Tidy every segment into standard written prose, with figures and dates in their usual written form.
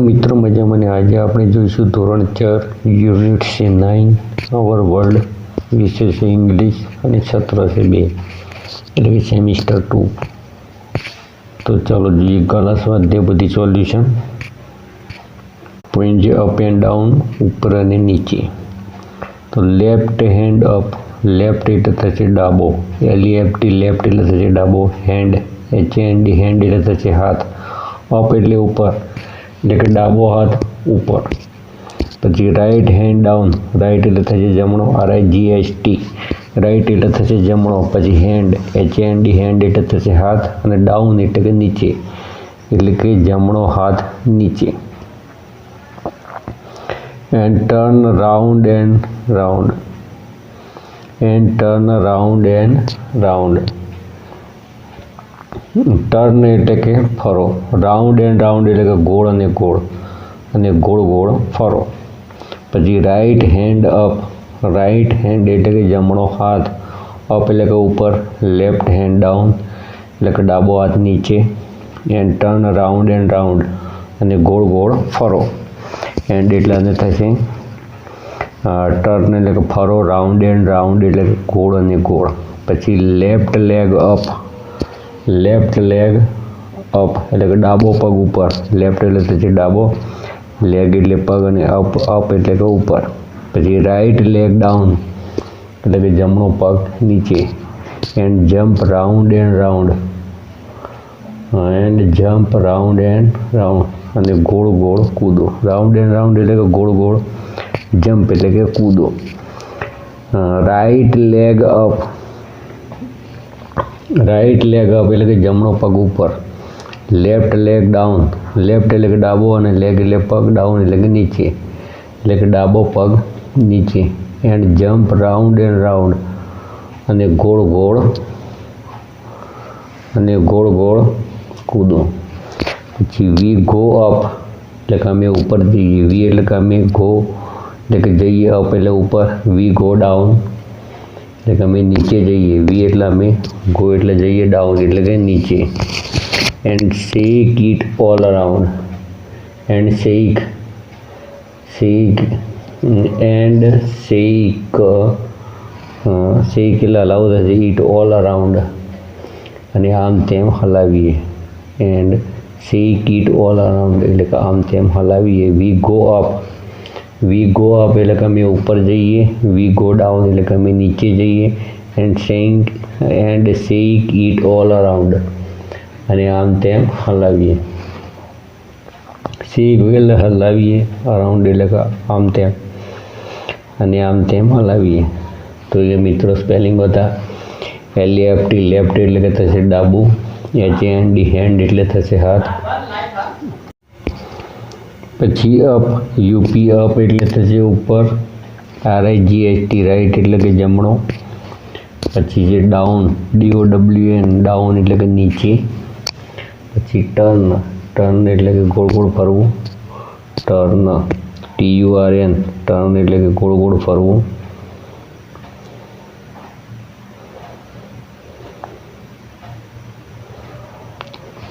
મિત્રો મજામાં અને આજે આપણે જોઈશું ધોરણ 4 યુનિટ છે 9 અવર વર્લ્ડ વિષય છે ઇંગ્લિશ અને સત્ર છે 2 એટલે કે સેમિસ્ટર 2। તો ચાલો જોઈએ કલા સ્વાધ્યાય બધી સોલ્યુશન પોઈન્ટ છે અપ એન્ડ ડાઉન ઉપર અને નીચે। તો લેફ્ટ હેન્ડ અપ, લેફ્ટ એટલે થશે ડાબો, LEFT લેફ્ટ એટલે થશે ડાબો, હેન્ડ HAND હેન્ડ એટલે થશે હાથ, અપ એટલે ઉપર એટલે કે ડાબો હાથ ઉપર। પછી રાઈટ હેન્ડ ડાઉન, રાઈટ એટલે થશે જમણો, RIGHT રાઈટ એટલે થશે જમણો। પછી હેન્ડ HAND હેન્ડ એટલે થશે હાથ અને ડાઉન એટલે કે નીચે એટલે કે જમણો હાથ નીચે। and turn round and round, and turn round and round। Turn એટલે કે ફરો, રાઉન્ડ એન્ડ રાઉન્ડ એટલે કે ગોળ અને ગોળ અને ગોળ ગોળ ફરો। પછી right hand up, right hand એટલે કે જમણો હાથ, અપ એટલે કે ઉપર, લેફ્ટ હેન્ડ ડાઉન એટલે કે ડાબો હાથ નીચે। And turn round and round અને ગોળ ગોળ ફરો। એન્ડ એટલે આને થશે ટર્ન એટલે કે ફરો, રાઉન્ડ એન્ડ રાઉન્ડ એટલે કે ગોળ અને ગોળ। પછી left leg up, left leg up એટલે કે ડાબો પગ ઉપર, લેફ્ટ એટલે થશે ડાબો, લેગ એટલે પગ અને અપ અપ એટલે કે ઉપર। પછી રાઈટ લેગ ડાઉન એટલે કે જમણો પગ નીચે। And jump round and round, and jump round and round અને ગોળ ગોળ કૂદો, રાઉન્ડ એન્ડ રાઉન્ડ એટલે કે ગોળ ગોળ, જમ્પ એટલે કે કૂદો। Right leg up, right leg up એટલે કે જમણો પગ ઉપર, લેફ્ટ લેગ ડાઉન, લેફ્ટ એટલે કે ડાબો અને લેગ એટલે પગ, ડાઉન એટલે કે નીચે એટલે કે ડાબો પગ નીચે। And jump round and round અને ગોળ ગોળ કૂદો। પછી વી ગો અપ એટલે કે અમે ઉપર જઈએ, વી એટલે કે અમે, ગો એટલે કે જઈએ, અપ એટલે ઉપર, વી ગો ડાઉન એટલે કે અમે નીચે જઈએ, વી એટલે અમે, ગો એટલે જઈએ, ડાઉન એટલે કે નીચે। And shake it all around, and shake and shake એટલે હલાવું થશે, ઇટ ઓલ અરાઉન્ડ અને આમ તેમ હલાવીએ। And shake it all around એટલે કે આમ તેમ હલાવીએ। We go up, we go up એટલે કે અમે ઉપર જઈએ, વી ગો ડાઉન એટલે કે અમે નીચે જઈએ। And shake it all around અને આમ તેમ હલાવીએ। શેક એટલે હલાવીએ, અરાઉન્ડ એટલે કે આમ તેમ અને આમ તેમ હલાવીએ। તો એ મિત્રો સ્પેલિંગ બધા LEFT લેફ્ટ એટલે કે થશે ડાબું, HAND હેન્ડ એટલે થશે હાથ। પછી અપ, UP અપ એટલે થશે ઉપર, RIGHT રાઈટ એટલે કે જમણો। પછી જે ડાઉન, DOWN ડાઉન એટલે કે નીચે। પછી ટર્ન, ટર્ન એટલે કે ગોળ ગોળ ફરવું, ટર્ન TURN ટર્ન એટલે કે ગોળ ગોળ ફરવું।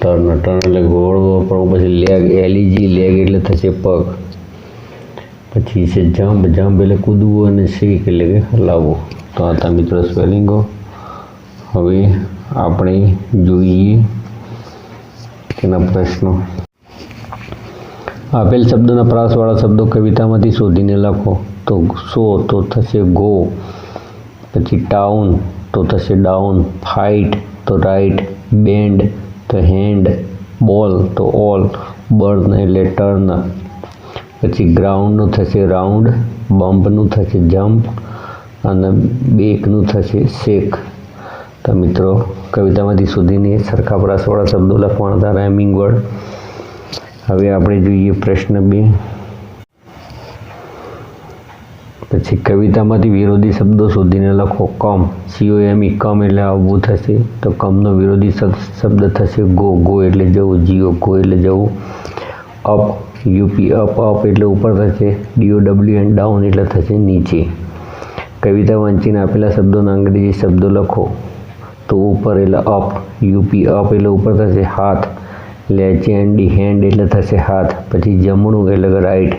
ટર્ન એટલે ગોળ ગોળ ફરવું। પછી લેગ, LEG લેગ એટલે થશે પગ। પછી છે જમ્પ, જમ્પ એટલે કૂદવું અને શેક એટલે કે હલાવવું। તો આ હતા મિત્રો સ્પેલિંગો। હવે આપણે જોઈએ તેના પ્રશ્નો। આપેલ શબ્દોના પ્રાસવાળા શબ્દો કવિતામાંથી શોધીને લખો। તો સો તો થશે ગો, પછી ટાઉન તો થશે ડાઉન, ફાઇટ તો રાઈટ, બેન્ડ તો હેન્ડ, બોલ તો ઓલ, બર્ન એટલે ટર્ન, પછી ગ્રાઉન્ડનું થશે રાઉન્ડ, બમ્પનું થશે જમ્પ અને બેકનું થશે શેક। તો મિત્રો કવિતામાંથી શોધીને સરખા પ્રાસવાળા શબ્દો લખવાના હતા, રાઇમિંગ વર્ડ। હવે આપણે જોઈએ પ્રશ્ન 2। પછી કવિતામાંથી વિરોધી શબ્દો શોધીને લખો। કમ, COME કમ એટલે આવવું થશે, તો કમનો વિરોધી શબ્દ થશે ગો, ગો એટલે જવું, ગો એટલે જવું। અપ, UP અપ, અપ એટલે ઉપર થશે, DOWN ડાઉન એટલે થશે નીચે। કવિતા વાંચીને આપેલા શબ્દોના અંગ્રેજી શબ્દો લખો। તો ઉપર એટલે અપ, UP અપ એટલે ઉપર થશે હાથ, LHAND હેન્ડ એટલે થશે હાથ, પછી જમણું એટલે કે રાઈટ,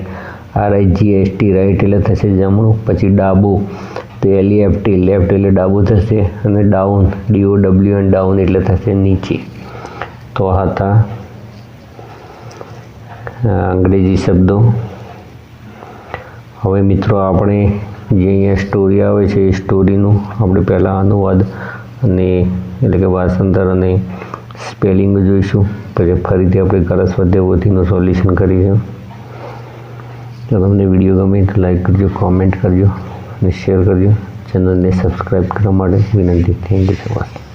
RIGHT રાઈટ એટલે થશે જમણું, પછી ડાબું તો LEFT લેફ્ટ એટલે ડાબું થશે, અને ડાઉન DOWN ડાઉન એટલે થશે નીચે. તો આ હતા અંગ્રેજી શબ્દો. હવે મિત્રો આપણે જે અહીંયા સ્ટોરી આવે છે એ સ્ટોરીનું આપણે પહેલાં અનુવાદ અને એટલે કે ભાષાંતર અને સ્પેલિંગ જોઈશું, પછી ફરીથી આપણે કરા સ્વાધ્યાય પોથીનું સોલ્યુશન કરીશું. જો તમને વિડીયો ગમે તો લાઈક કરજો, કોમેન્ટ કરજો અને શેર કરજો. ચેનલને સબસ્ક્રાઈબ કરવા માટે વિનંતી. Thank you so much.